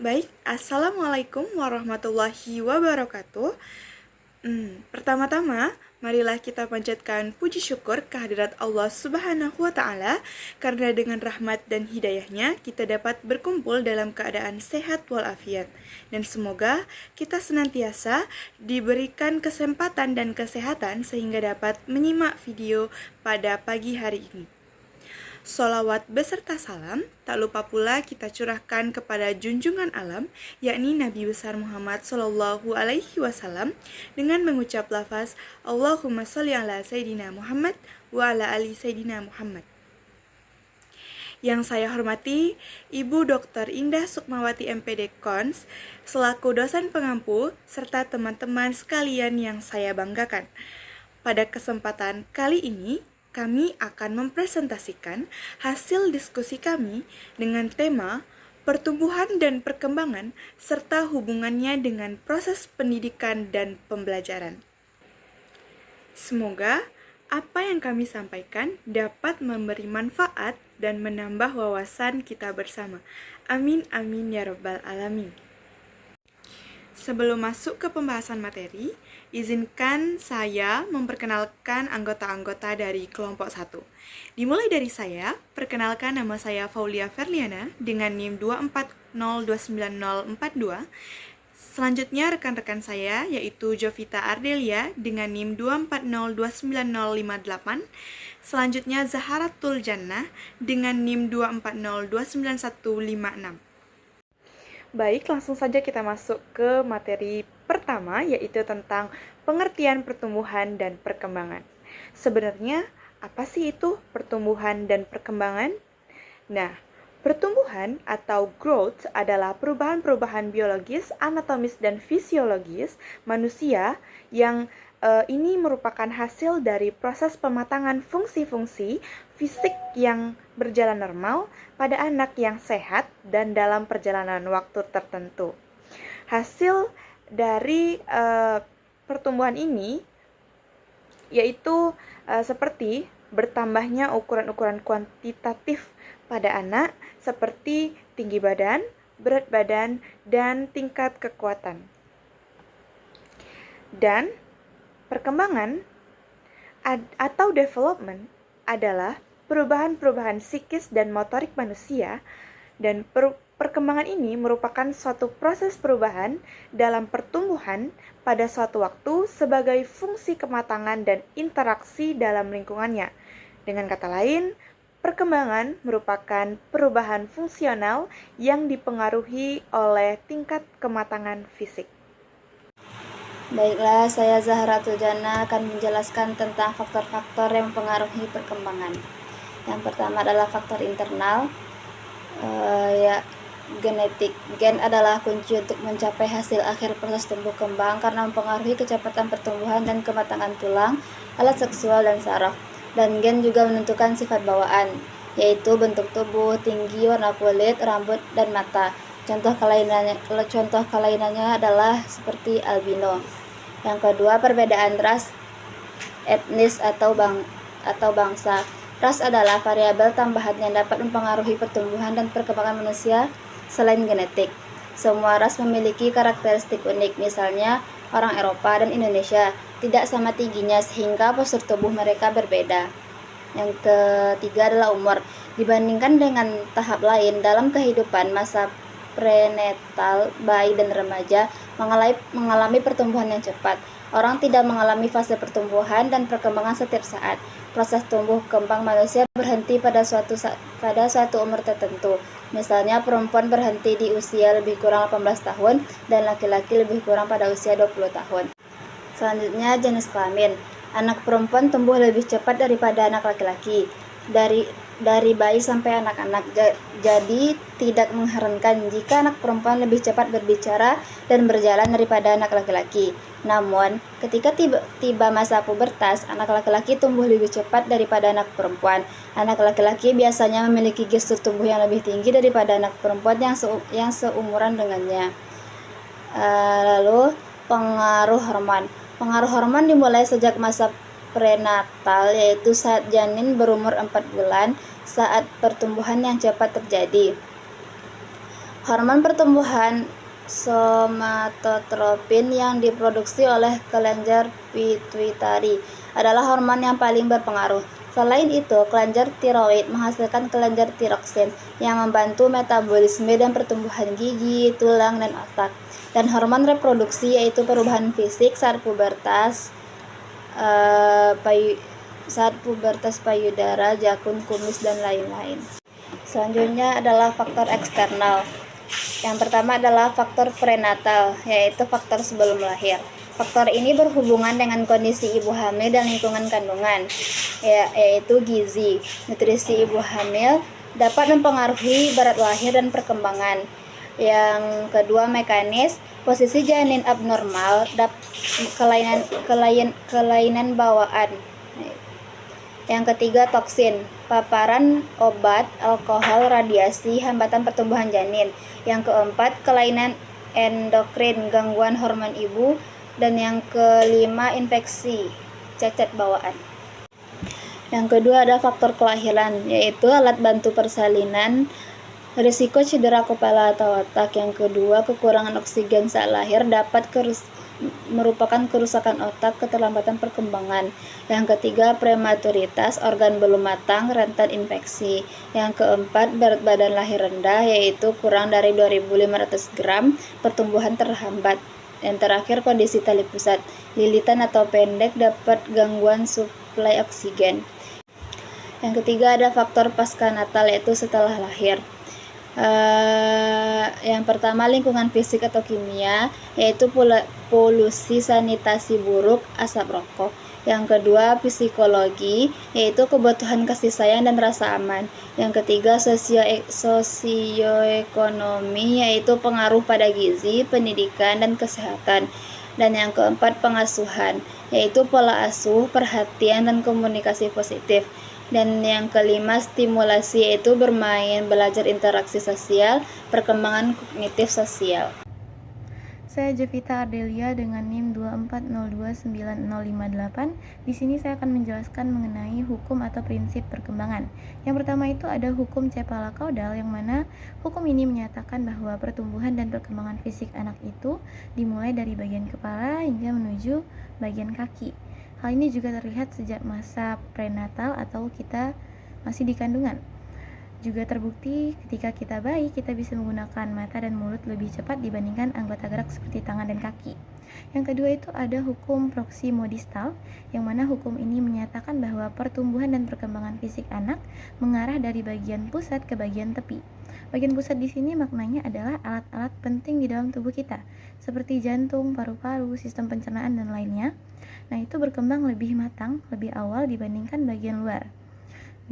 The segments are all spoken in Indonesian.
Baik, Assalamualaikum warahmatullahi wabarakatuh. Pertama-tama, marilah kita panjatkan puji syukur kehadirat Allah Subhanahu wa Ta'ala, karena dengan rahmat dan hidayahnya kita dapat berkumpul dalam keadaan sehat walafiat. Dan semoga kita senantiasa diberikan kesempatan dan kesehatan sehingga dapat menyimak video pada pagi hari ini. Solawat beserta salam, tak lupa pula kita curahkan kepada junjungan alam, yakni Nabi besar Muhammad Sallallahu Alaihi Wasallam, dengan mengucap lafaz Allahumma sholli ala Sayyidina Muhammad wa ala ali Sayyidina Muhammad. Yang saya hormati Ibu Dr. Indah Sukmawati MPD Kons, selaku dosen pengampu, serta teman-teman sekalian yang saya banggakan. Pada kesempatan kali ini, kami akan mempresentasikan hasil diskusi kami dengan tema pertumbuhan dan perkembangan serta hubungannya dengan proses pendidikan dan pembelajaran. Semoga apa yang kami sampaikan dapat memberi manfaat dan menambah wawasan kita bersama. Amin, amin, ya rabbal alamin. Sebelum masuk ke pembahasan materi, izinkan saya memperkenalkan anggota-anggota dari kelompok 1. Dimulai dari saya, perkenalkan nama saya Faulia Ferliana dengan NIM 2402942. Selanjutnya rekan-rekan saya yaitu Jovita Ardelia dengan NIM 2402958. Selanjutnya Zaharatul Jannah dengan NIM 240295156. Baik, langsung saja kita masuk ke materi pertama, yaitu tentang pengertian pertumbuhan dan perkembangan. Sebenarnya, apa sih itu pertumbuhan dan perkembangan? Nah, pertumbuhan atau growth adalah perubahan-perubahan biologis, anatomis, dan fisiologis manusia yang ini merupakan hasil dari proses pematangan fungsi-fungsi fisik yang berjalan normal pada anak yang sehat dan dalam perjalanan waktu tertentu. Hasil dari pertumbuhan ini yaitu seperti bertambahnya ukuran-ukuran kuantitatif pada anak seperti tinggi badan, berat badan, dan tingkat kekuatan. Dan perkembangan atau development adalah perubahan-perubahan psikis dan motorik manusia, dan perkembangan ini merupakan suatu proses perubahan dalam pertumbuhan pada suatu waktu sebagai fungsi kematangan dan interaksi dalam lingkungannya. Dengan kata lain, perkembangan merupakan perubahan fungsional yang dipengaruhi oleh tingkat kematangan fisik. Baiklah, saya Zahratul Jannah akan menjelaskan tentang faktor-faktor yang mempengaruhi perkembangan. Yang pertama adalah faktor internal, genetik. Gen adalah kunci untuk mencapai hasil akhir proses tumbuh kembang karena mempengaruhi kecepatan pertumbuhan dan kematangan tulang, alat seksual, dan saraf. Dan gen juga menentukan sifat bawaan, yaitu bentuk tubuh, tinggi, warna kulit, rambut, dan mata. Contoh kelainannya adalah seperti albino. Yang kedua, perbedaan ras, etnis, atau bangsa. Ras adalah variabel tambahan yang dapat mempengaruhi pertumbuhan dan perkembangan manusia selain genetik. Semua ras memiliki karakteristik unik, misalnya orang Eropa dan Indonesia tidak sama tingginya sehingga postur tubuh mereka berbeda. Yang ketiga adalah umur. Dibandingkan dengan tahap lain dalam kehidupan, masa prenatal, bayi dan remaja mengalami pertumbuhan yang cepat. Orang tidak mengalami fase pertumbuhan dan perkembangan setiap saat. Proses tumbuh kembang manusia berhenti pada suatu umur tertentu. Misalnya perempuan berhenti di usia lebih kurang 18 tahun dan laki-laki lebih kurang pada usia 20 tahun. Selanjutnya, jenis kelamin. Anak perempuan tumbuh lebih cepat daripada anak laki-laki. Dari bayi sampai anak-anak, jadi tidak mengherankan jika anak perempuan lebih cepat berbicara dan berjalan daripada anak laki-laki. Namun, ketika tiba masa pubertas, anak laki-laki tumbuh lebih cepat daripada anak perempuan. Anak laki-laki biasanya memiliki gestur tubuh yang lebih tinggi daripada anak perempuan yang seumuran dengannya. Lalu, pengaruh hormon. Pengaruh hormon dimulai sejak masa prenatal, yaitu saat janin berumur 4 bulan, saat pertumbuhan yang cepat terjadi. Hormon pertumbuhan somatotropin yang diproduksi oleh kelenjar pituitari adalah hormon yang paling berpengaruh. Selain itu, kelenjar tiroid menghasilkan kelenjar tiroksin yang membantu metabolisme dan pertumbuhan gigi, tulang, dan otak. Dan hormon reproduksi yaitu perubahan fisik saat pubertas, payudara, jakun, kumis, dan lain-lain. Selanjutnya adalah faktor eksternal. Yang pertama adalah faktor prenatal, yaitu faktor sebelum lahir. Faktor ini berhubungan dengan kondisi ibu hamil dan lingkungan kandungan, yaitu gizi. Nutrisi ibu hamil dapat mempengaruhi berat lahir dan perkembangan. Yang kedua, mekanis. Posisi janin abnormal, kelainan bawaan. Yang ketiga, toksin, paparan obat, alkohol, radiasi, hambatan pertumbuhan janin. Yang keempat, kelainan endokrin, gangguan hormon ibu. Dan yang kelima, infeksi, cacat bawaan. Yang kedua ada faktor kelahiran, yaitu alat bantu persalinan, risiko cedera kepala atau otak. Yang kedua, kekurangan oksigen saat lahir dapat merupakan kerusakan otak, keterlambatan perkembangan. Yang ketiga, prematuritas, organ belum matang, rentan infeksi. Yang keempat, berat badan lahir rendah, yaitu kurang dari 2.500 gram, pertumbuhan terhambat. Yang terakhir, kondisi tali pusat, lilitan atau pendek, dapat gangguan suplai oksigen. Yang ketiga ada faktor pasca natal, yaitu setelah lahir. Yang pertama, lingkungan fisik atau kimia, yaitu polusi, sanitasi buruk, asap rokok. Yang kedua, psikologi, yaitu kebutuhan kasih sayang dan rasa aman. Yang ketiga, sosioekonomi, yaitu pengaruh pada gizi, pendidikan, dan kesehatan. Dan yang keempat, pengasuhan, yaitu pola asuh, perhatian, dan komunikasi positif. Dan yang kelima, stimulasi, yaitu bermain, belajar interaksi sosial, perkembangan kognitif sosial. Saya Jevita Ardelia dengan NIM 240290058. Di sini saya akan menjelaskan mengenai hukum atau prinsip perkembangan. Yang pertama itu ada hukum Cephala-Caudal, yang mana hukum ini menyatakan bahwa pertumbuhan dan perkembangan fisik anak itu dimulai dari bagian kepala hingga menuju bagian kaki. Hal ini juga terlihat sejak masa prenatal atau kita masih di kandungan. Juga terbukti ketika kita bayi, kita bisa menggunakan mata dan mulut lebih cepat dibandingkan anggota gerak seperti tangan dan kaki. Yang kedua itu ada hukum proximo-distal, yang mana hukum ini menyatakan bahwa pertumbuhan dan perkembangan fisik anak mengarah dari bagian pusat ke bagian tepi. Bagian pusat di sini maknanya adalah alat-alat penting di dalam tubuh kita, seperti jantung, paru-paru, sistem pencernaan, dan lainnya. Nah, itu berkembang lebih matang, lebih awal dibandingkan bagian luar,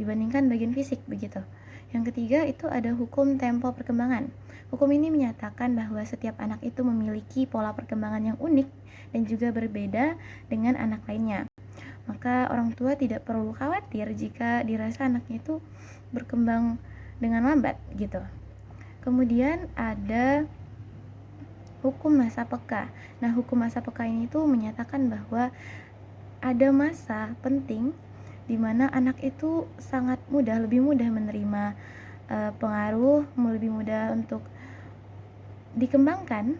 dibandingkan bagian fisik, begitu. Yang ketiga itu ada hukum tempo perkembangan. Hukum ini menyatakan bahwa setiap anak itu memiliki pola perkembangan yang unik dan juga berbeda dengan anak lainnya. Maka orang tua tidak perlu khawatir jika dirasa anaknya itu berkembang dengan lambat gitu. Kemudian ada hukum masa peka. Nah, hukum masa peka ini tuh menyatakan bahwa ada masa penting di mana anak itu sangat mudah, lebih mudah menerima pengaruh, lebih mudah untuk dikembangkan